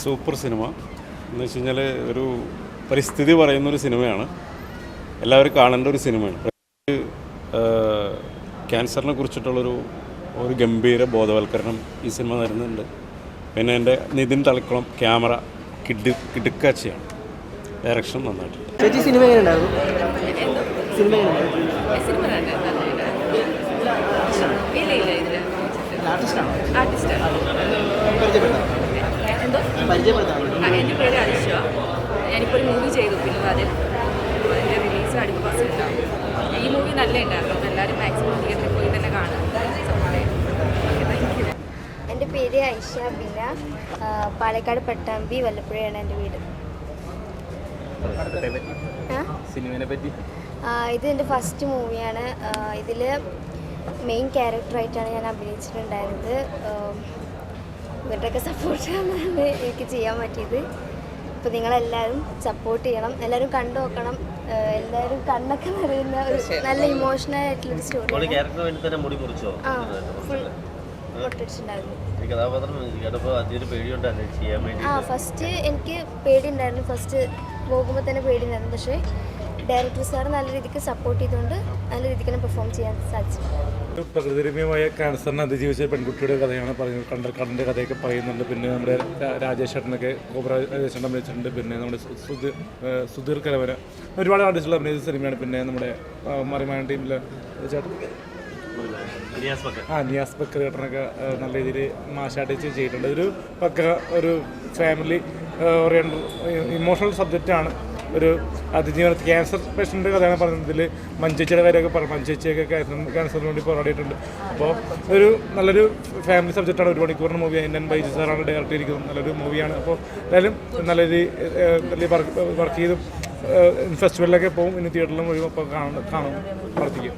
Super cinema എന്ന് വെച്ച് കഴിഞ്ഞാൽ ഒരു പരിസ്ഥിതി പറയുന്നൊരു സിനിമയാണ്, എല്ലാവരും കാണേണ്ട ഒരു സിനിമയാണ്. ക്യാൻസറിനെ കുറിച്ചിട്ടുള്ളൊരു ഗംഭീര ബോധവൽക്കരണം ഈ സിനിമ തരുന്നുണ്ട്. പിന്നെ എൻ്റെ നിതിൻ തളിക്കുളം ക്യാമറ കിടുക്കാച്ചിയാണ്, ഡയറക്ഷൻ നന്നായിട്ടുണ്ട്. എൻ്റെ പേര് അലിഷ. ഞാനിപ്പോൾ ഒരു മൂവി ചെയ്തു പിന്നെ അതിൽ അതിൻ്റെ റിലീസ് അടുത്ത മാസം ഉണ്ടാവും. ഈ മൂവി നല്ല ഉണ്ടായിരുന്നു, എല്ലാവരും മാക്സിമം തിയേറ്ററിൽ പോയി തന്നെ കാണാം. എൻ്റെ പേര് ഐഷ ബിന, പാലക്കാട് പട്ടാമ്പി വല്ലപ്പുഴയാണ് എൻ്റെ വീട്. ഇത് എൻ്റെ ഫസ്റ്റ് മൂവിയാണ്. ഇതിൽ മെയിൻ ക്യാരക്ടറായിട്ടാണ് ഞാൻ അഭിനയിച്ചിട്ടുണ്ടായിരുന്നത്. ഇവരുടെയൊക്കെ സപ്പോർട്ടാണ് എനിക്ക് ചെയ്യാൻ പറ്റിയത്. അപ്പോൾ നിങ്ങളെല്ലാവരും സപ്പോർട്ട് ചെയ്യണം, എല്ലാവരും കണ്ടു നോക്കണം. എല്ലാവരും കണ്ണൊക്കെ നിറയുന്ന ഒരു നല്ല ഇമോഷണൽ ആയിട്ടുള്ളൊരു സ്റ്റോറി. ഫുൾ മുട്ടടിച്ചിട്ടുണ്ടായിരുന്നു. ഫസ്റ്റ് എനിക്ക് പേടിയുണ്ടായിരുന്നു, ഫസ്റ്റ് പോകുമ്പോൾ തന്നെ പേടിയുണ്ടായിരുന്നു. പക്ഷേ ഡയറക്ടർ സാർ നല്ല രീതിക്ക് സപ്പോർട്ട് ചെയ്തുകൊണ്ട് നല്ല രീതിക്ക് തന്നെ പെർഫോം ചെയ്യാൻ സാധിച്ചു. പ്രകൃതിരമ്യമായ ക്യാൻസറിനെ അതിജീവിച്ച പെൺകുട്ടിയുടെ കഥയാണ് പറയുന്നത്. കടൻ്റെ കഥയൊക്കെ പറയുന്നുണ്ട്. പിന്നെ നമ്മുടെ രാജേഷ് ചേട്ടനൊക്കെ രാജേഷ് ചേട്ടൻ അഭിനയിച്ചിട്ടുണ്ട്. പിന്നെ നമ്മുടെ സുധീർ കരവന, ഒരുപാട് ആർട്ടിസ്റ്റുകൾ അഭിനയിച്ച സിനിമയാണ്. പിന്നെ നമ്മുടെ മറിമാൻ ടീമിലെ ചേട്ടൻ നിയാസ് ബക്കർ ചേട്ടനൊക്കെ നല്ല രീതിയിൽ മാഷായിട്ട് ചെയ്തിട്ടുണ്ട്. ഒരു ഫാമിലി ഓറിയൻറ്റഡ് ഇമോഷണൽ സബ്ജക്റ്റാണ്. ഒരു അതിജീവന ക്യാൻസർ പേഷ്യൻ്റെ കഥയാണ് പറയുന്നത്. ഇതിൽ മഞ്ചേച്ചിയുടെ കാര്യമൊക്കെ പറഞ്ഞു. മഞ്ചേച്ചിയൊക്കെ ക്യാൻസറിന് വേണ്ടി പോരാടിയിട്ടുണ്ട്. അപ്പോൾ ഒരു നല്ലൊരു ഫാമിലി സബ്ജക്റ്റാണ്. ഒരു മണിക്കൂറിന് മൂവി. NN ബൈജു സാറാണ് ഡയറക്റ്റ് ചെയ്തിരിക്കുന്നത്. നല്ലൊരു മൂവിയാണ്. അപ്പോൾ എന്തായാലും നല്ല രീതിയിൽ വർക്ക് ചെയ്തും ഫെസ്റ്റിവലിലൊക്കെ പോകും. ഇനി തിയേറ്ററിലും വരും. അപ്പോൾ കാണും പ്രവർത്തിക്കും.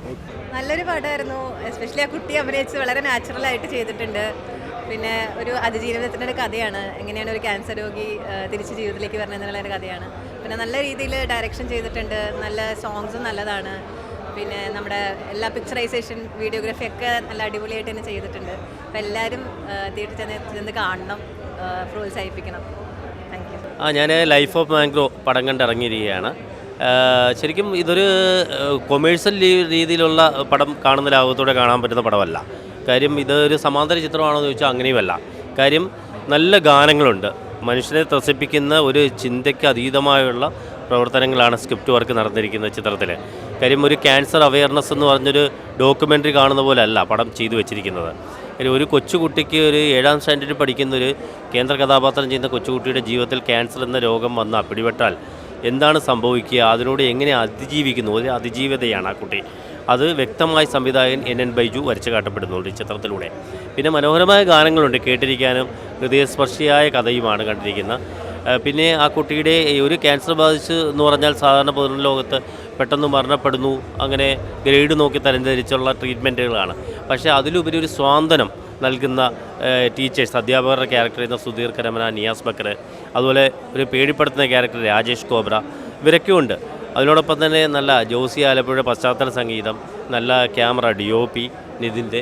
നല്ലൊരു പടമായിരുന്നു. എസ്പെഷ്യലി ആ കുട്ടി അഭിനയിച്ച് വളരെ നാച്ചുറലായിട്ട് ചെയ്തിട്ടുണ്ട്. പിന്നെ ഒരു അതിജീവനത്തിൻ്റെ ഒരു കഥയാണ്. എങ്ങനെയാണ് ഒരു ക്യാൻസർ രോഗി തിരിച്ച് ജീവിതത്തിലേക്ക് വരണമെന്നുള്ളൊരു കഥയാണ്. പിന്നെ നല്ല രീതിയിൽ ഡയറക്ഷൻ ചെയ്തിട്ടുണ്ട്. നല്ല സോങ്സും നല്ലതാണ്. പിന്നെ നമ്മുടെ എല്ലാ പിക്ചറൈസേഷൻ വീഡിയോഗ്രാഫി ഒക്കെ നല്ല അടിപൊളിയായിട്ട് തന്നെ ചെയ്തിട്ടുണ്ട്. അപ്പോൾ എല്ലാവരും തിയേറ്ററിൽ ചെന്ന് കാണണം, പ്രോത്സാഹിപ്പിക്കണം. Thank you. ഞാൻ ലൈഫ് ഓഫ് മാംഗ്രോ പടം കണ്ടിറങ്ങിയിരിക്കുകയാണ്. ശരിക്കും ഇതൊരു കൊമേഴ്സ്യൽ രീതിയിലുള്ള പടം കാണുന്ന ലാഭത്തോടെ കാണാൻ പറ്റുന്ന പടമല്ല. കാര്യം ഇതൊരു സമാന്തര ചിത്രമാണോ എന്ന് ചോദിച്ചാൽ അങ്ങനെയുമല്ല. കാര്യം നല്ല ഗാനങ്ങളുണ്ട്. മനുഷ്യനെ ത്രസിപ്പിക്കുന്ന ഒരു ചിന്തയ്ക്ക് അതീതമായുള്ള പ്രവർത്തനങ്ങളാണ് സ്ക്രിപ്റ്റ് വർക്ക് നടന്നിരിക്കുന്ന ചിത്രത്തിൽ. കാര്യം ഒരു ക്യാൻസർ അവയർനെസ് എന്ന് പറഞ്ഞൊരു ഡോക്യുമെൻ്ററി കാണുന്ന പോലെ അല്ല പടം ചെയ്തു വെച്ചിരിക്കുന്നത്. ഒരു കൊച്ചുകുട്ടിക്ക് ഒരു 7ാം സ്റ്റാൻഡേർഡിൽ പഠിക്കുന്നൊരു കേന്ദ്ര കഥാപാത്രം ചെയ്യുന്ന കൊച്ചുകുട്ടിയുടെ ജീവിതത്തിൽ ക്യാൻസർ എന്ന രോഗം വന്ന് പിടിപെട്ടാൽ എന്താണ് സംഭവിക്കുക, അതിനോട് എങ്ങനെ അതിജീവിക്കുന്നു, ഒരു അതിജീവതയാണ് ആ കുട്ടി. അത് വ്യക്തമായി സംവിധായകൻ NN ബൈജു വരച്ചു കാട്ടപ്പെടുന്നുണ്ട് ഈ ചിത്രത്തിലൂടെ. പിന്നെ മനോഹരമായ ഗാനങ്ങളുണ്ട്, കേട്ടിരിക്കാനും ഹൃദയസ്പർശിയായ കഥയുമാണ് കണ്ടിരിക്കുന്നത്. പിന്നെ ആ കുട്ടിയുടെ ഒരു ക്യാൻസർ ബാധിച്ച് എന്ന് പറഞ്ഞാൽ സാധാരണ പൊതുലോകത്ത് പെട്ടെന്ന് മരണപ്പെടുന്നു, അങ്ങനെ ഗ്രേഡ് നോക്കി തരംതിരിച്ചുള്ള ട്രീറ്റ്മെൻറ്റുകളാണ്. പക്ഷേ അതിലുപരി ഒരു സ്വാന്തനം നൽകുന്ന ടീച്ചേഴ്സ്, അധ്യാപകരുടെ ക്യാരക്ടർ ചെയ്യുന്ന സുധീർ കരമന, നിയാസ് ബക്കർ, അതുപോലെ ഒരു പേടിപ്പെടുത്തുന്ന ക്യാരക്ടർ രാജേഷ് കോബ്ര, ഇവരൊക്കെ ഉണ്ട്. അതിനോടൊപ്പം തന്നെ നല്ല ജോസി ആലപ്പുഴ പശ്ചാത്തല സംഗീതം, നല്ല ക്യാമറ DOP നിതിൻ്റെ,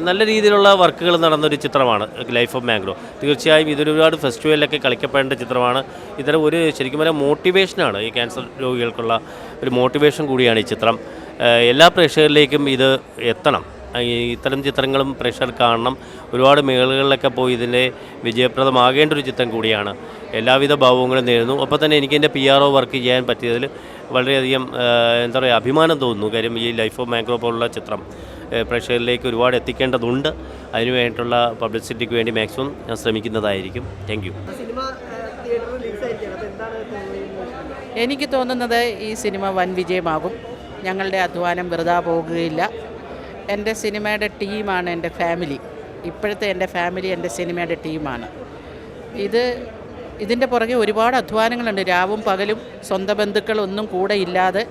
നല്ല രീതിയിലുള്ള വർക്കുകൾ നടന്നൊരു ചിത്രമാണ് ലൈഫ് ഓഫ് മാംഗ്രോ. തീർച്ചയായും ഇതൊരുപാട് ഫെസ്റ്റിവലിലൊക്കെ കളിക്കപ്പെടേണ്ട ചിത്രമാണ്. ഇത്തരം ഒരു ശരിക്കും പറഞ്ഞാൽ മോട്ടിവേഷനാണ് ഈ ക്യാൻസർ രോഗികൾക്കുള്ള ഒരു മോട്ടിവേഷൻ കൂടിയാണ് ഈ ചിത്രം. എല്ലാ പ്രേക്ഷകരിലേക്കും ഇത് എത്തണം. ഇത്തരം ചിത്രങ്ങളും പ്രേക്ഷകർ കാണണം. ഒരുപാട് മേഖലകളിലൊക്കെ പോയി ഇതിൻ്റെ വിജയപ്രദമാകേണ്ട ഒരു ചിത്രം കൂടിയാണ്. എല്ലാവിധ ഭാവങ്ങളും നേരുന്നു. ഒപ്പം തന്നെ എനിക്ക് എൻ്റെ PRO വർക്ക് ചെയ്യാൻ പറ്റിയതിൽ വളരെയധികം എന്താ പറയുക അഭിമാനം തോന്നുന്നു. കാര്യം ഈ ലൈഫ് ഓഫ് മാംഗ്രോ പോലുള്ള ചിത്രം പ്രേക്ഷകരിലേക്ക് ഒരുപാട് എത്തിക്കേണ്ടതുണ്ട്. അതിനു വേണ്ടിയിട്ടുള്ള പബ്ലിസിറ്റിക്ക് വേണ്ടി മാക്സിമം ഞാൻ ശ്രമിക്കുന്നതായിരിക്കും. Thank you. എനിക്ക് തോന്നുന്നത് ഈ സിനിമ വൻ വിജയമാകും. ഞങ്ങളുടെ അധ്വാനം വെറുതെ പോകുകയില്ല. എൻ്റെ സിനിമയുടെ ടീമാണ് എൻ്റെ ഫാമിലി. ഇപ്പോഴത്തെ എൻ്റെ ഫാമിലി എൻ്റെ സിനിമയുടെ ടീമാണ്. ഇതിൻ്റെ പുറകെ ഒരുപാട് അധ്വാനങ്ങളുണ്ട്. രാവും പകലും സ്വന്തം ബന്ധുക്കളൊന്നും കൂടെ ഇല്ലാതെ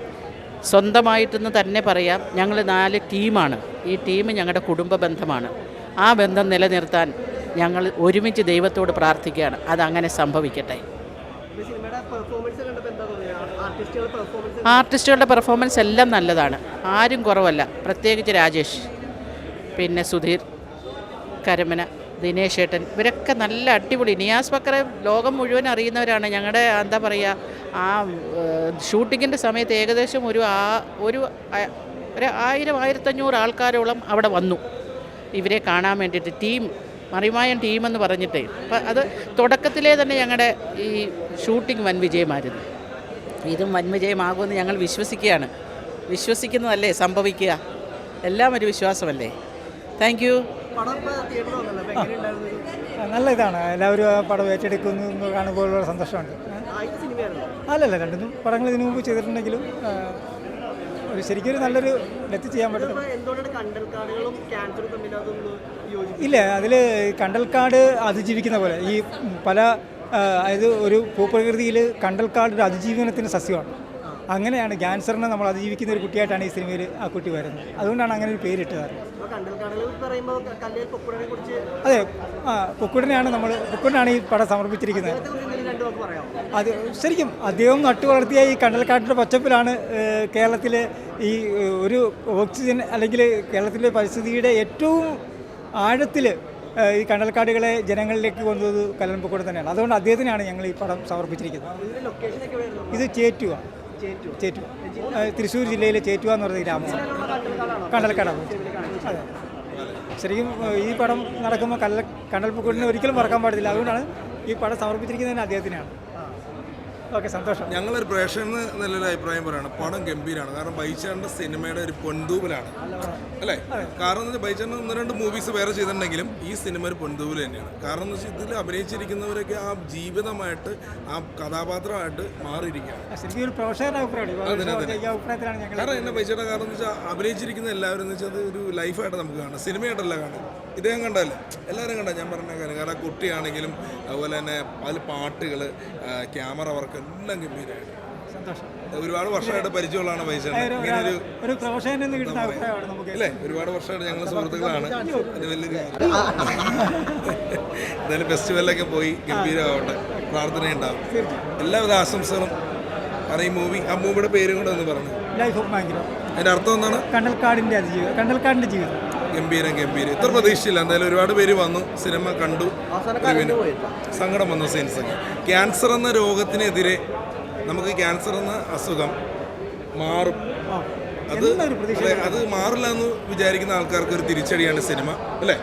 സ്വന്തമായിട്ടെന്ന് തന്നെ പറയാം. ഞങ്ങൾ 4 ടീമാണ്. ഈ ടീം ഞങ്ങളുടെ കുടുംബ ബന്ധമാണ്. ആ ബന്ധം നിലനിർത്താൻ ഞങ്ങൾ ഒരുമിച്ച് ദൈവത്തോട് പ്രാർത്ഥിക്കുകയാണ്. അതങ്ങനെ സംഭവിക്കട്ടെ. ആർട്ടിസ്റ്റുകളുടെ പെർഫോമൻസ് എല്ലാം നല്ലതാണ്, ആരും കുറവല്ല. പ്രത്യേകിച്ച് രാജേഷ്, പിന്നെ സുധീർ കരമന, ദിനേശ് ഏട്ടൻ, ഇവരൊക്കെ നല്ല അടിപൊളി. നിയാസ് ബക്കറെ ലോകം മുഴുവൻ അറിയുന്നവരാണ്. ഞങ്ങളുടെ എന്താ പറയുക, ആ ഷൂട്ടിങ്ങിൻ്റെ സമയത്ത് ഏകദേശം ഒരു 1000-1500 ആൾക്കാരോളം അവിടെ വന്നു ഇവരെ കാണാൻ വേണ്ടിയിട്ട്. ടീം മറിമായൻ ടീമെന്ന് പറഞ്ഞിട്ടേ. അപ്പം അത് തുടക്കത്തിലേ തന്നെ ഞങ്ങളുടെ ഈ ഷൂട്ടിംഗ് വൻ വിജയമായിരുന്നു. ഇതും വൻ വിജയമാകുമെന്ന് ഞങ്ങൾ വിശ്വസിക്കുന്നതല്ലേ സംഭവിക്കുക. എല്ലാം ഒരു വിശ്വാസമല്ലേ. Thank you. നല്ല ഇതാണ്, എല്ലാവരും ആ പടം ഏറ്റെടുക്കുന്നു എന്ന് കാണുമ്പോൾ വളരെ സന്തോഷമുണ്ട്. അല്ലല്ല, രണ്ടും പടങ്ങൾ ഇതിനു മുമ്പ് ചെയ്തിട്ടുണ്ടെങ്കിലും ഒരു ശരിക്കും ഒരു നല്ലൊരു ഡെത്ത് ചെയ്യാൻ പറ്റും. ഇല്ല, അതിൽ കണ്ടൽക്കാട് അതിജീവിക്കുന്ന പോലെ ഈ പല അതായത് ഒരു ഭൂപ്രകൃതിയിൽ കണ്ടൽക്കാട് ഒരു അതിജീവനത്തിന് സസ്യമാണ്. അങ്ങനെയാണ് ക്യാൻസറിനെ നമ്മൾ അതിജീവിക്കുന്ന ഒരു കുട്ടിയായിട്ടാണ് ഈ സിനിമയിൽ ആ കുട്ടി വരുന്നത്. അതുകൊണ്ടാണ് അങ്ങനെ ഒരു പേരിട്ടത്. അതെ, പൊക്കുടനെയാണ് പൊക്കുടനാണ് ഈ പടം സമർപ്പിച്ചിരിക്കുന്നത്. അത് ശരിക്കും അദ്ദേഹം നട്ടുവളർത്തിയ ഈ കണ്ടൽക്കാട്ടിൻ്റെ പച്ചപ്പിലാണ് കേരളത്തിലെ ഈ ഒരു ഓക്സിജൻ അല്ലെങ്കിൽ കേരളത്തിലെ പരിസ്ഥിതിയുടെ ഏറ്റവും ആഴത്തിൽ ഈ കണ്ടൽക്കാടുകളെ ജനങ്ങളിലേക്ക് കൊണ്ടുവന്നത് കല്ലൻ പൊക്കുടൻ തന്നെയാണ്. അതുകൊണ്ട് അദ്ദേഹത്തിനാണ് ഞങ്ങൾ ഈ പടം സമർപ്പിച്ചിരിക്കുന്നത്. ഇത് ചേറ്റുവ, തൃശ്ശൂർ ജില്ലയിലെ ചേറ്റുവ എന്ന് പറയുന്ന ഗ്രാമമാണ്. കണ്ടൽക്കാടാണ്. അതെ, ശരിക്കും ഈ പടം നടക്കുമ്പോൾ കണ്ടൽ പൊക്കുടനെ ഒരിക്കലും മറക്കാൻ പാടില്ല. അതുകൊണ്ടാണ് ഈ പടം സമർപ്പിച്ചിരിക്കുന്നതിന് അദ്ദേഹത്തിനാണ്. ഓക്കെ, സന്തോഷം. ഞങ്ങളൊരു പ്രേക്ഷകൻ നല്ലൊരു അഭിപ്രായം പറയുകയാണ്. പടം ഗംഭീരമാണ്. കാരണം ബൈചാറിൻ്റെ സിനിമയുടെ ഒരു പൊൻതൂവലാണ് അല്ലേ. കാരണം എന്ന് വെച്ചാൽ ബൈചാറിന് 1-2 മൂവീസ് വേറെ ചെയ്തിട്ടുണ്ടെങ്കിലും ഈ സിനിമ ഒരു പൊൻതൂവൽ തന്നെയാണ്. കാരണം എന്ന് വെച്ചാൽ ഇതിൽ അഭിനയിച്ചിരിക്കുന്നവരൊക്കെ ആ ജീവിതമായിട്ട് ആ കഥാപാത്രമായിട്ട് മാറിയിരിക്കുകയാണ്. കാരണം എന്നെ ബൈചാറിൻ്റെ കാരണം എന്ന് വെച്ചാൽ അഭിനയിച്ചിരിക്കുന്ന എല്ലാവരും എന്ന് വെച്ചാൽ അത് ഒരു ലൈഫായിട്ട് നമുക്ക് കാണാം, സിനിമയായിട്ടല്ല കാണാം. ഇദ്ദേഹം കണ്ടല്ലേ, എല്ലാവരും കണ്ട ഞാൻ പറഞ്ഞ കാര്യം. കാരണം കുട്ടിയാണെങ്കിലും അതുപോലെ തന്നെ അതിൽ പാട്ടുകൾ, ക്യാമറ വർക്ക് എല്ലാം ഗംഭീരമായിട്ട്. ഒരുപാട് വർഷമായിട്ട് പരിചയമുള്ളതാണ് ബൈചാറിനെ. ഇങ്ങനെ ഒരു അല്ലേ, ഒരുപാട് വർഷമായിട്ട് ഞങ്ങൾ സുഹൃത്തുക്കളാണ്. അത് വലിയൊരു എന്തായാലും ഫെസ്റ്റിവലിലൊക്കെ പോയി ഗംഭീരമാവട്ടെ, പ്രാർത്ഥനയുണ്ടാവും. എല്ലാവിധ ആശംസകളും. കാരണം ഈ ആ മൂവിയുടെ പേരും കൂടെ ഒന്ന് പറഞ്ഞു. അതിൻ്റെ അർത്ഥം എന്താണ്? കണ്ടൽക്കാടിൻ്റെ ജീവിതം. ഗംഭീരം. ഇത്ര പ്രതീക്ഷയില്ല. എന്തായാലും ഒരുപാട് പേര് വന്നു, സിനിമ കണ്ടു. സങ്കടം വന്ന സീൻസൊക്കെ. ക്യാൻസർ എന്ന രോഗത്തിനെതിരെ നമുക്ക് ക്യാൻസർ എന്ന അസുഖം മാറും, അത് മാറില്ല എന്ന് വിചാരിക്കുന്ന ആൾക്കാർക്ക് ഒരു തിരിച്ചടിയാണ് സിനിമ അല്ലേ.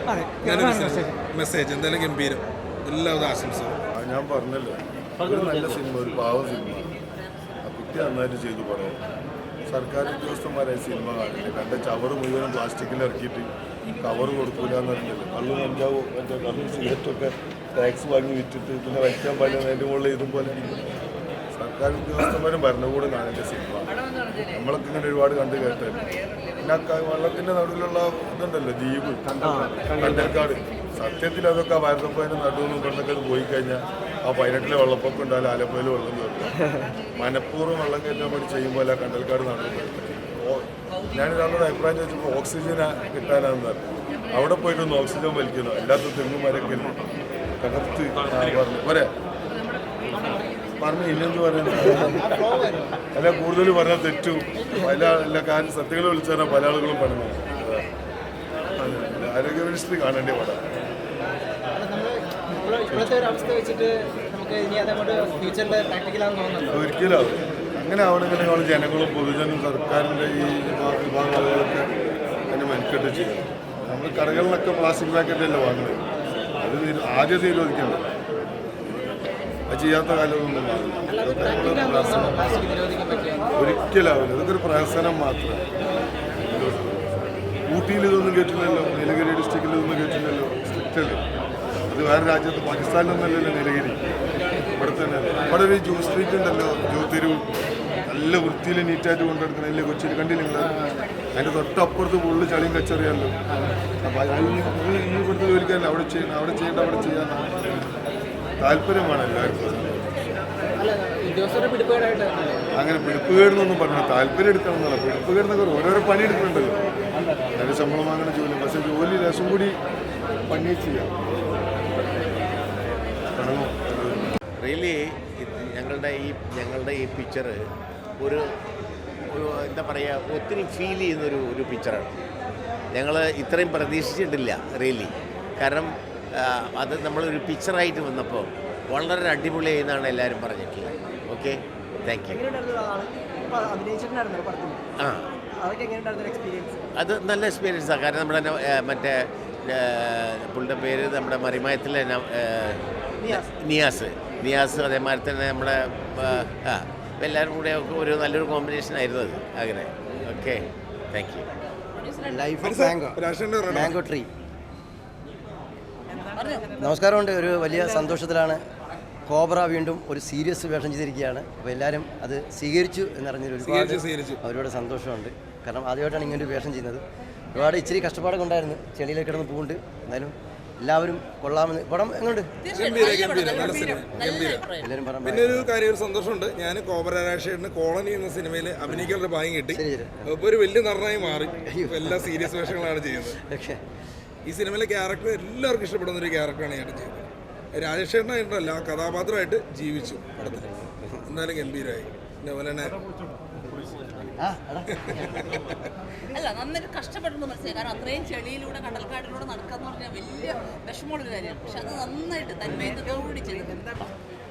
ഞാനൊരു മെസ്സേജ്. എന്തായാലും ഗംഭീരം. എല്ലാവിധ ആശംസകളും. ഞാൻ പറഞ്ഞല്ലോ, ഒരു നല്ല സിനിമ, ഒരു പാവ സിനിമ, ആ കുട്ടി നന്നായിട്ട് ചെയ്തു പറയാം. സർക്കാർ ഉദ്യോഗസ്ഥന്മാരായി സിനിമ കാണില്ല. കണ്ട ചവറ് മുഴുവനും പ്ലാസ്റ്റിക്കിൽ ഇറക്കിയിട്ട് കവർ കൊടുക്കൂല എന്ന് പറഞ്ഞില്ല. കള്ളും കഞ്ചാവും മറ്റേ കള്ളും സിഗരറ്റൊക്കെ ടാക്സ് വാങ്ങി വിറ്റിട്ട് പിന്നെ വയ്ക്കാൻ പാടില്ല അതിൻ്റെ മുകളിൽ ഇതുപോലെ സർക്കാർ ഉദ്യോഗസ്ഥന്മാരും ഭരണകൂടം കാണേണ്ട സിനിമ. നമ്മളൊക്കെ ഇങ്ങനെ ഒരുപാട് കണ്ട് കേട്ടല്ലോ. പിന്നെ വെള്ളത്തിൻ്റെ നടുവിലുള്ള ഇതുണ്ടല്ലോ ദ്വീപ് കണ്ടൽക്കാട്, സത്യത്തിൽ അതൊക്കെ ഭാരതപ്പുഴയുടെ നടുവെന്നും കൊണ്ടൊക്കെ അത് പോയി കഴിഞ്ഞാൽ ആ 18-ലെ വെള്ളപ്പൊക്കം ഉണ്ടായാലും ആലപ്പുഴയിൽ വെള്ളം കയറും. മനഃപൂർവ്വം വെള്ളം കയറ്റാൻ വേണ്ടി ചെയ്യുമ്പോൾ ആ കണ്ടൽക്കാട് നടുവ്. ഞാനിതൊരു അഭിപ്രായം ചോദിച്ചപ്പോൾ ഓക്സിജൻ കിട്ടാനാണെന്ന് പറഞ്ഞു. അവിടെ പോയിട്ടൊന്ന് ഓക്സിജൻ വലിക്കുന്നു. അല്ലാത്ത തെങ്ങും മരത്തിൽ തകർത്ത് പറഞ്ഞു പോരെ പറഞ്ഞു. ഇല്ലെന്ന് പറയുന്നത് അല്ല, കൂടുതൽ പറഞ്ഞാൽ തെറ്റും. എല്ലാ കാര്യം സത്യങ്ങൾ വിളിച്ചാൽ പല ആളുകളും പറഞ്ഞു. ആരോഗ്യ മിനിസ്ട്രി കാണേണ്ട പടം. ഒരിക്കലും അങ്ങനെ ആവണമെങ്കിൽ നമ്മൾ ജനങ്ങളും പൊതുജനും സർക്കാരിൻ്റെ ഈ വിഭാഗം ആളുകളൊക്കെ അതിന് മെനക്കെട്ട് ചെയ്യും. നമ്മൾ കടകളിലൊക്കെ പ്ലാസ്റ്റിക് പാക്കറ്റല്ലേ വാങ്ങുന്നത്. അത് ആദ്യം നിരോധിക്കണം. അത് ചെയ്യാത്ത കാലമൊന്നും ഒരിക്കലാവില്ല. ഇതൊക്കെ ഒരു പ്രഹസനം മാത്രം. ഊട്ടിയിൽ ഇതൊന്നും കേട്ടില്ലല്ലോ, നീലഗിരി ഡിസ്ട്രിക്റ്റിൽ ഇതൊന്നും കേട്ടില്ലല്ലോ. സ്ട്രിക്റ്റല്ലോ. അത് വേറെ രാജ്യത്ത് പാകിസ്ഥാനിലൊന്നല്ലല്ലോ നീലഗിരി, ഇവിടെ തന്നെ. ഇവിടെ ഒരു ജൂ സ്ട്രീറ്റ് ഉണ്ടല്ലോ, ജൂ തെരുവ്, നല്ല വൃത്തിയിൽ നീറ്റായിട്ട് കൊണ്ടെടുക്കണല്ലേ കൊച്ചിയിൽ. കണ്ടില്ല നിങ്ങൾ? അതിൻ്റെ തൊട്ടപ്പുറത്ത് ഫുള്ള് ചളിയും കച്ചറിയാമല്ലോ. അപ്പോൾ ഈ ഇവിടുത്തെ ജോലിക്കാരല്ല, അവിടെ ചെയ്യാൻ താല്പര്യമാണ് എല്ലാവർക്കും. അങ്ങനെ പിടിപ്പുകേടെന്നൊന്നും പറഞ്ഞാൽ താല്പര്യം എടുക്കണം എന്നല്ല. പിടിപ്പുകേടെന്നൊക്കെ ഓരോരോ പണി എടുക്കുന്നുണ്ടല്ലോ. നല്ല ശമ്പളം വാങ്ങുന്ന ജോലി, പക്ഷേ ജോലി രസം കൂടി പണി ചെയ്യാം. റിയലി ഞങ്ങളുടെ ഈ പിക്ചർ ഒരു എന്താ പറയുക, ഒത്തിരി ഫീൽ ചെയ്യുന്നൊരു പിക്ചറാണ്. ഞങ്ങൾ ഇത്രയും പ്രതീക്ഷിച്ചിട്ടില്ല റിയലി. കാരണം അത് നമ്മളൊരു പിക്ചറായിട്ട് വന്നപ്പോൾ വളരെ അടിപൊളിയായി എന്നാണ് എല്ലാവരും പറഞ്ഞിട്ടുള്ളത്. Okay, thank you. ആ, അത് നല്ല എക്സ്പീരിയൻസാണ്. കാരണം നമ്മുടെ മറ്റേ പുള്ളിയുടെ പേര് നമ്മുടെ മറിമായത്തിലെ നിയാസ് അതേമാതിരി തന്നെ നമ്മുടെ എല്ലാവരും കൂടെ ഒരു നല്ലൊരു കോമ്പിനേഷൻ ആയിരുന്നു അത്. അങ്ങനെ okay, thank you. Mango tree. നമസ്കാരമുണ്ട്. ഒരു വലിയ സന്തോഷത്തിലാണ്. കോബ്ര വീണ്ടും ഒരു സീരിയസ് വേഷം ചെയ്തിരിക്കുകയാണ്. അപ്പോൾ എല്ലാവരും അത് സ്വീകരിച്ചു എന്നറിഞ്ഞൊരു ഒരുപാട് സന്തോഷമുണ്ട്. കാരണം ആദ്യമായിട്ടാണ് ഇങ്ങനൊരു വേഷം ചെയ്യുന്നത്. ഒരുപാട് ഇച്ചിരി കഷ്ടപ്പാടൊക്കെ ഉണ്ടായിരുന്നു. ചെളിയിലേക്ക് കിടന്ന് പോകുന്നുണ്ട്. എന്നാലും എല്ലാവരും കൊള്ളാമെന്ന്. പടം എങ്ങോട്ട് എല്ലാവരും പറഞ്ഞു. പിന്നെ ഒരു കാര്യം, ഒരു സന്തോഷമുണ്ട്. ഞാൻ കോബ്ര രാജേഷിന് കോളനി എന്ന സിനിമയിൽ അഭിനയിക്കാനുള്ള ഭാഗ്യം കിട്ടി. ഇപ്പോൾ ഒരു വലിയ നടനായി മാറി. എല്ലാ സീരിയസ് വേഷങ്ങളാണ് ചെയ്യുന്നത്. ഈ സിനിമയിലെ ക്യാരക്ടർ എല്ലാവർക്കും ഇഷ്ടപ്പെടുന്ന ഒരു ക്യാരക്ടറാണ് ഞാൻ ചെയ്തത്. രാജേഷേട്ടനായിട്ടല്ല, ആ കഥാപാത്രമായിട്ട് ജീവിച്ചു. എന്തായാലും ഗംഭീരമായി. അതേപോലെ തന്നെ അല്ല, നന്നായിട്ട് കഷ്ടപ്പെട്ടെന്ന് മനസ്സിലായി. കാരണം അത്രയും ചെളിയിലൂടെ കണ്ടൽക്കാടിലൂടെ നടക്കാന്ന് പറഞ്ഞാൽ വലിയ വിഷമമുള്ളൊരു കാര്യമാണ്. പക്ഷെ അത് നന്നായിട്ട് തന്മയത്തോടുകൂടി ചെയ്തിട്ടുണ്ട്.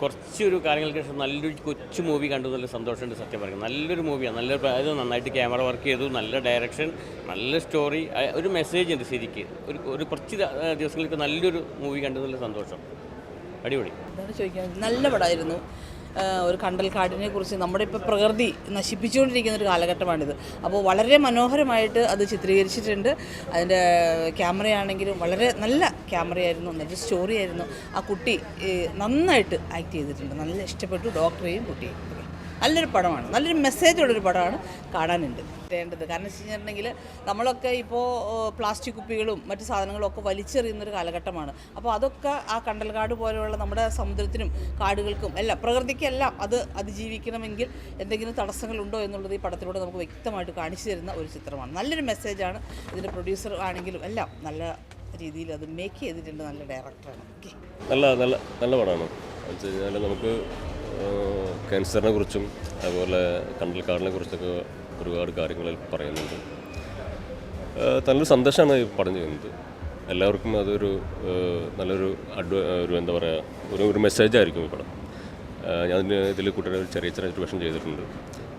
കുറച്ചൊരു കാര്യങ്ങൾക്ക് ശേഷം നല്ലൊരു കൊച്ചു മൂവി കണ്ടു. നല്ല സന്തോഷമുണ്ട് സത്യം പറയുന്നത്. നല്ലൊരു മൂവിയാണ്. അത് നന്നായിട്ട് ക്യാമറ വർക്ക് ചെയ്തു, നല്ല ഡയറക്ഷൻ, നല്ല സ്റ്റോറി, ഒരു മെസ്സേജ് ഉണ്ട് ശരിക്ക്. ഒരു കുറച്ച് ദിവസങ്ങൾക്ക് നല്ലൊരു മൂവി കണ്ടു. നല്ല സന്തോഷം. അടിപൊളി. എന്താണ് ചോദിക്കാൻ, നല്ല പടമായിരുന്നു. ഒരു കണ്ടൽക്കാടിനെ കുറിച്ച് നമ്മുടെ ഇപ്പോൾ പ്രകൃതി നശിപ്പിച്ചുകൊണ്ടിരിക്കുന്ന ഒരു കാലഘട്ടമാണിത്. അപ്പോൾ വളരെ മനോഹരമായിട്ട് അത് ചിത്രീകരിച്ചിട്ടുണ്ട്. അതിൻ്റെ ക്യാമറയാണെങ്കിലും വളരെ നല്ല ക്യാമറയായിരുന്നു, നല്ല സ്റ്റോറിയായിരുന്നു. ആ കുട്ടി നന്നായിട്ട് ആക്ട് ചെയ്തിട്ടുണ്ട്. നല്ല ഇഷ്ടപ്പെട്ടു ഡോക്ടറെയും കുട്ടിയെയും. നല്ലൊരു പടമാണ്, നല്ലൊരു മെസ്സേജുള്ളൊരു പടമാണ്. കാണാനുണ്ട് വേണ്ടത്. കാരണം വെച്ച് കഴിഞ്ഞിട്ടുണ്ടെങ്കിൽ നമ്മളൊക്കെ ഇപ്പോൾ പ്ലാസ്റ്റിക് കുപ്പികളും മറ്റു സാധനങ്ങളും ഒക്കെ വലിച്ചെറിയുന്നൊരു കാലഘട്ടമാണ്. അപ്പോൾ അതൊക്കെ ആ കണ്ടൽക്കാട് പോലെയുള്ള നമ്മുടെ സമുദ്രത്തിനും കാടുകൾക്കും എല്ലാം പ്രകൃതിക്കെല്ലാം അത് അതിജീവിക്കണമെങ്കിൽ എന്തെങ്കിലും തടസ്സങ്ങളുണ്ടോ എന്നുള്ളത് ഈ പടത്തിലൂടെ നമുക്ക് വ്യക്തമായിട്ട് കാണിച്ചു തരുന്ന ഒരു ചിത്രമാണ്. നല്ലൊരു മെസ്സേജാണ്. ഇതിൻ്റെ പ്രൊഡ്യൂസർ ആണെങ്കിലും എല്ലാം നല്ല രീതിയിൽ അത് മേക്ക് ചെയ്തിട്ടുണ്ട്. നല്ല ഡയറക്ടറാണ്. ഓക്കെ, നല്ല പടമാണ്. വെച്ച് കഴിഞ്ഞാൽ നമുക്ക് ക്യാൻസറിനെ കുറിച്ചും അതുപോലെ കണ്ടൽക്കാടിനെ കുറിച്ചൊക്കെ ഒരുപാട് കാര്യങ്ങൾ പറയുന്നുണ്ട്. നല്ലൊരു സന്ദേശമാണ് ഈ പടം ചെയ്യുന്നത്. എല്ലാവർക്കും അതൊരു നല്ലൊരു ഒരു എന്താ പറയുക, ഒരു മെസ്സേജായിരിക്കും ഈ പടം. ഞാൻ ഇതിൽ കുട്ടിയുടെ ഒരു ചെറിയ വേഷം ചെയ്തിട്ടുണ്ട്.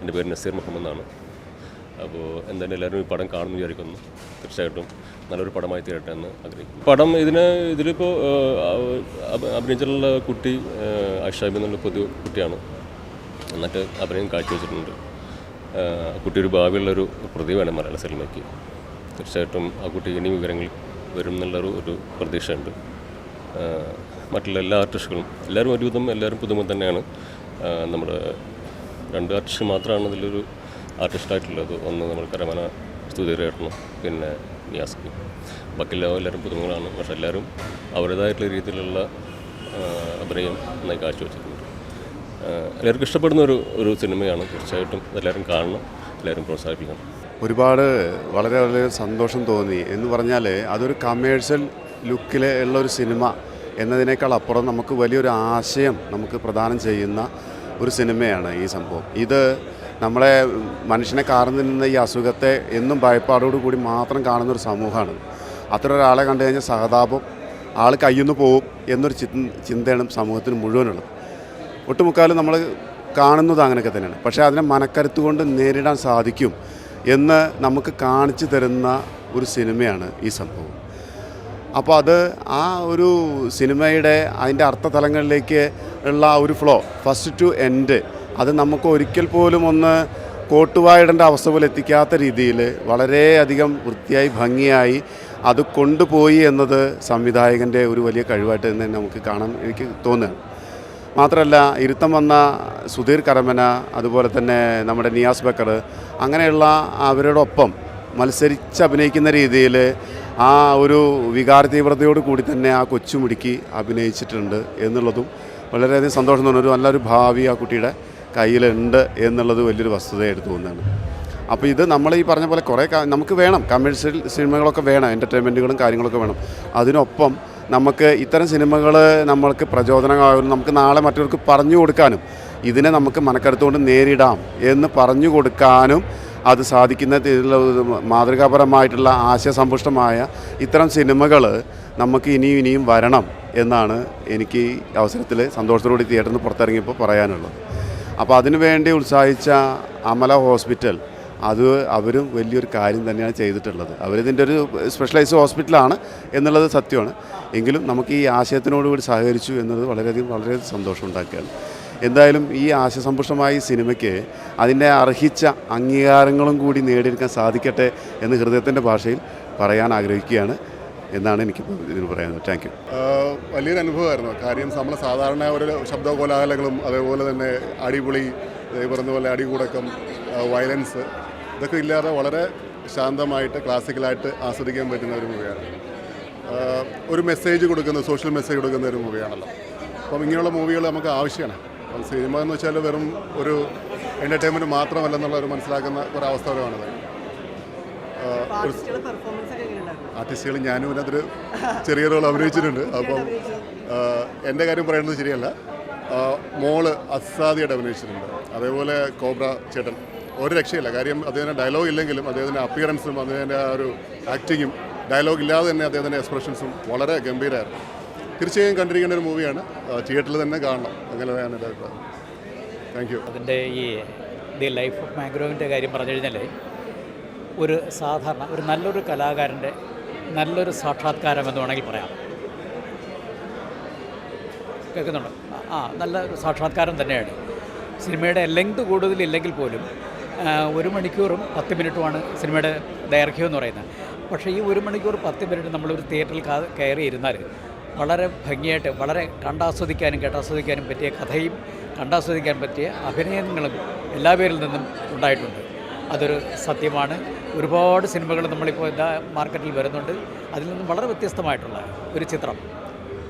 എൻ്റെ പേര് നസീർ മുഹമ്മദ് എന്നാണ്. അപ്പോൾ എന്തായാലും എല്ലാവരും ഈ പടം കാണുമെന്ന് വിചാരിക്കുന്നു. തീർച്ചയായിട്ടും നല്ലൊരു പടമായി തീരട്ടെ എന്ന് ആഗ്രഹിക്കുന്നു. പടം ഇതിലിപ്പോൾ അഭിനയിച്ചിട്ടുള്ള കുട്ടി അഷാബി എന്നുള്ള പുതിയ കുട്ടിയാണ്. എന്നിട്ട് അഭിനയം കാഴ്ചവെച്ചിട്ടുണ്ട്. കുട്ടി ഒരു ഭാവിയുള്ളൊരു പ്രതിഭയാണ് മലയാള സിനിമയ്ക്ക്. തീർച്ചയായിട്ടും ആ കുട്ടി ഇനി വിവരങ്ങൾ വരും എന്നുള്ളൊരു പ്രതീക്ഷയുണ്ട്. മറ്റുള്ള എല്ലാ ആർട്ടിസ്റ്റുകളും എല്ലാവരും പുതുമ തന്നെയാണ്. നമ്മുടെ 2 ആർട്ടിസ്റ്റ് മാത്രമാണ് ഇതിലൊരു ആർട്ടിസ്റ്റായിട്ടുള്ളത്. ഒന്ന് നമ്മൾ കരമന സ്തുതിരേട്ടനും പിന്നെ നിയാസ്കി. ബാക്കിയുള്ള എല്ലാവരും പുതുമകളാണ്. പക്ഷെ എല്ലാവരും അവരുടേതായിട്ടുള്ള രീതിയിലുള്ള അഭിനയം നന്നായി കാഴ്ചവെച്ചിട്ടുണ്ട്. എല്ലാവർക്കും ഇഷ്ടപ്പെടുന്ന ഒരു സിനിമയാണ്. തീർച്ചയായിട്ടും എല്ലാവരും കാണണം, എല്ലാവരും പ്രോത്സാഹിപ്പിക്കണം. വളരെ വളരെ സന്തോഷം തോന്നി എന്ന് പറഞ്ഞാൽ അതൊരു കമേഴ്ഷ്യൽ ലുക്കിൽ ഉള്ളൊരു സിനിമ എന്നതിനേക്കാൾ അപ്പുറം നമുക്ക് വലിയൊരു ആശയം നമുക്ക് പ്രദാനം ചെയ്യുന്ന ഒരു സിനിമയാണ് ഈ സംഭവം. ഇത് നമ്മളെ മനുഷ്യനെ കാർന്നു നിന്ന ഈ അസുഖത്തെ എന്നും ഭയപ്പാടോടു കൂടി മാത്രം കാണുന്നൊരു സമൂഹമാണ്. അത്ര ഒരാളെ കണ്ടു കഴിഞ്ഞാൽ സഹതാപം, ആൾ കയ്യുന്നു പോവും എന്നൊരു ചിന്തയാണ് സമൂഹത്തിന് മുഴുവനുള്ളത്. ഒട്ടുമുക്കാലും നമ്മൾ കാണുന്നത് അങ്ങനെയൊക്കെ തന്നെയാണ്. പക്ഷേ അതിനെ മനക്കരുത്ത് കൊണ്ട് നേരിടാൻ സാധിക്കും എന്ന് നമുക്ക് കാണിച്ചു തരുന്ന ഒരു സിനിമയാണ് ഈ സംഭവം. അപ്പോൾ അത് ആ ഒരു സിനിമയുടെ അതിൻ്റെ അർത്ഥതലങ്ങളിലേക്ക് ഉള്ള ഒരു ഫ്ലോ ഫസ്റ്റ് ടു എൻഡ് അത് നമുക്ക് ഒരിക്കൽ പോലും ഒന്ന് കോട്ടുവായിടേണ്ട അവസ്ഥ പോലെ എത്തിക്കാത്ത രീതിയിൽ വളരെയധികം വൃത്തിയായി ഭംഗിയായി അത് കൊണ്ടുപോയി എന്നത് സംവിധായകൻ്റെ ഒരു വലിയ കഴിവായിട്ട് തന്നെ നമുക്ക് കാണാൻ എനിക്ക് തോന്നുകയാണ്. മാത്രമല്ല ഇരുത്തം വന്ന സുധീർ കരമന, അതുപോലെ തന്നെ നമ്മുടെ നിയാസ് ബക്കർ, അങ്ങനെയുള്ള അവരോടൊപ്പം മത്സരിച്ച് അഭിനയിക്കുന്ന രീതിയിൽ ആ ഒരു വികാര തീവ്രതയോട് കൂടി തന്നെ ആ കൊച്ചുമിടുക്കി അഭിനയിച്ചിട്ടുണ്ട് എന്നുള്ളതും വളരെയധികം സന്തോഷം തോന്നുന്നു. ഒരു നല്ലൊരു ഭാവി ആ കുട്ടിയുടെ കയ്യിലുണ്ട് എന്നുള്ളത് വലിയൊരു വസ്തുതയായിട്ട് തോന്നുന്നതാണ്. അപ്പോൾ ഇത് നമ്മൾ ഈ പറഞ്ഞ പോലെ കുറേ നമുക്ക് വേണം, കമേഴ്ഷ്യൽ സിനിമകളൊക്കെ വേണം, എൻ്റർടൈൻമെൻറ്റുകളും കാര്യങ്ങളൊക്കെ വേണം. അതിനൊപ്പം നമുക്ക് ഇത്തരം സിനിമകൾ നമ്മൾക്ക് പ്രചോദനമാകും. നമുക്ക് നാളെ മറ്റവർക്ക് പറഞ്ഞു കൊടുക്കാനും ഇതിനെ നമുക്ക് മനക്കരുത്തുകൊണ്ട് നേരിടാം എന്ന് പറഞ്ഞു കൊടുക്കാനും അത് സാധിക്കുന്ന രീതിയിലുള്ള മാതൃകാപരമായിട്ടുള്ള ആശയസമ്പുഷ്ടമായ ഇത്തരം സിനിമകൾ നമുക്ക് ഇനിയും വരണം എന്നാണ് എനിക്ക് ഈ അവസരത്തിൽ സന്തോഷത്തോടുകൂടി തിയേറ്ററിൽ നിന്ന് പുറത്തിറങ്ങിയപ്പോൾ പറയാനുള്ളത്. അപ്പോൾ അതിനുവേണ്ടി ഉത്സാഹിച്ച അമല ഹോസ്പിറ്റൽ അവരും വലിയൊരു കാര്യം തന്നെയാണ് ചെയ്തിട്ടുള്ളത്. അവരിതിൻ്റെ ഒരു സ്പെഷ്യലൈസ്ഡ് ഹോസ്പിറ്റലാണ് എന്നുള്ളത് സത്യമാണ്. എങ്കിലും നമുക്ക് ഈ ആശയത്തിനോടുകൂടി സഹകരിച്ചു എന്നത് വളരെയധികം സന്തോഷം ഉണ്ടാക്കുകയാണ്. എന്തായാലും ഈ ആശയസമ്പുഷ്ടമായ ഈ സിനിമയ്ക്ക് അതിൻ്റെ അർഹിച്ച അംഗീകാരങ്ങളും കൂടി നേടിയെടുക്കാൻ സാധിക്കട്ടെ എന്ന് ഹൃദയത്തിൻ്റെ ഭാഷയിൽ പറയാൻ ആഗ്രഹിക്കുകയാണ് എന്നാണ് എനിക്ക് ഇതിന് പറയാനുള്ളത്. Thank you. വലിയൊരു അനുഭവമായിരുന്നു. കാര്യം നമ്മൾ സാധാരണ ഒരു ശബ്ദകോലാഹലങ്ങളും അതേപോലെ തന്നെ അടിപൊളി പറഞ്ഞ പോലെ അടികൂടക്കം, വയലൻസ് ഇതൊക്കെ ഇല്ലാതെ വളരെ ശാന്തമായിട്ട് ക്ലാസിക്കലായിട്ട് ആസ്വദിക്കാൻ പറ്റുന്ന ഒരു മൂവിയാണ്. ഒരു മെസ്സേജ് കൊടുക്കുന്ന, സോഷ്യൽ മെസ്സേജ് കൊടുക്കുന്ന ഒരു മൂവിയാണല്ലോ. അപ്പം ഇങ്ങനെയുള്ള മൂവികൾ നമുക്ക് ആവശ്യമാണ്. അപ്പം സിനിമ എന്ന് വെച്ചാൽ വെറും ഒരു എൻ്റർടൈൻമെൻറ്റ് മാത്രമല്ലെന്നുള്ള ഒരു മനസ്സിലാക്കുന്ന ഒരവസ്ഥകളാണത്. ആർട്ടിസ്റ്റുകൾ ഞാനും ഇതിനകത്തൊരു ചെറിയ റോൾ അഭിനയിച്ചിട്ടുണ്ട്. അപ്പം എൻ്റെ കാര്യം പറയുന്നത് ശരിയല്ല. മോള് അസാദിയായിട്ട് അഭിനയിച്ചിട്ടുണ്ട്. അതേപോലെ കോബ്ര ചേട്ടൻ ഒരു രക്ഷയില്ല. കാര്യം അദ്ദേഹത്തിൻ്റെ ഡയലോഗ് ഇല്ലെങ്കിലും അദ്ദേഹത്തിൻ്റെ അപ്പിയറൻസും അദ്ദേഹത്തിൻ്റെ ആ ഒരു ആക്ടിങ്ങും ഡയലോഗ് ഇല്ലാതെ തന്നെ അദ്ദേഹത്തിൻ്റെ എക്സ്പ്രഷൻസും വളരെ ഗംഭീരമായിരുന്നു. തീർച്ചയായും കണ്ടിരിക്കേണ്ട ഒരു മൂവിയാണ്. തിയേറ്ററിൽ തന്നെ കാണണം. അങ്ങനെയാണ് എൻ്റെ അഭിപ്രായം. Thank you. അതിൻ്റെ ദി ലൈഫ് ഓഫ് മാംഗ്രോവിൻ്റെ കാര്യം പറഞ്ഞു കഴിഞ്ഞാൽ ഒരു സാധാരണ ഒരു നല്ലൊരു കലാകാരൻ്റെ നല്ലൊരു സാക്ഷാത്കാരം എന്ന് വേണമെങ്കിൽ പറയാം. കേൾക്കുന്നുണ്ടോ? നല്ലൊരു സാക്ഷാത്കാരം തന്നെയാണ്. സിനിമയുടെ ലെങ്ത് കൂടുതലില്ലെങ്കിൽ പോലും 1 മണിക്കൂറും 10 മിനിറ്റുമാണ് സിനിമയുടെ ദൈർഘ്യം എന്ന് പറയുന്നത്. പക്ഷേ ഈ 1 മണിക്കൂർ 10 മിനിറ്റ് നമ്മളൊരു തിയേറ്ററിൽ കയറി ഇരുന്നാൽ വളരെ ഭംഗിയായിട്ട് വളരെ കണ്ടാസ്വദിക്കാനും കേട്ടാസ്വദിക്കാനും പറ്റിയ കഥയും കണ്ടാസ്വദിക്കാൻ പറ്റിയ അഭിനയങ്ങളും എല്ലാ പേരിൽ നിന്നും ഉണ്ടായിട്ടുണ്ട്. അതൊരു സത്യമാണ്. ഒരുപാട് സിനിമകൾ നമ്മളിപ്പോൾ മാർക്കറ്റിൽ വരുന്നുണ്ട്. അതിൽ നിന്നും വളരെ വ്യത്യസ്തമായിട്ടുള്ള ഒരു ചിത്രം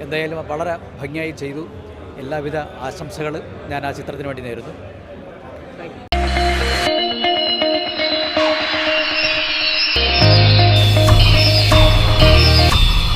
എന്തായാലും വളരെ ഭംഗിയായി ചെയ്തു. എല്ലാവിധ ആശംസകൾ ഞാൻ ആ ചിത്രത്തിന് വേണ്ടി നേരുന്നു.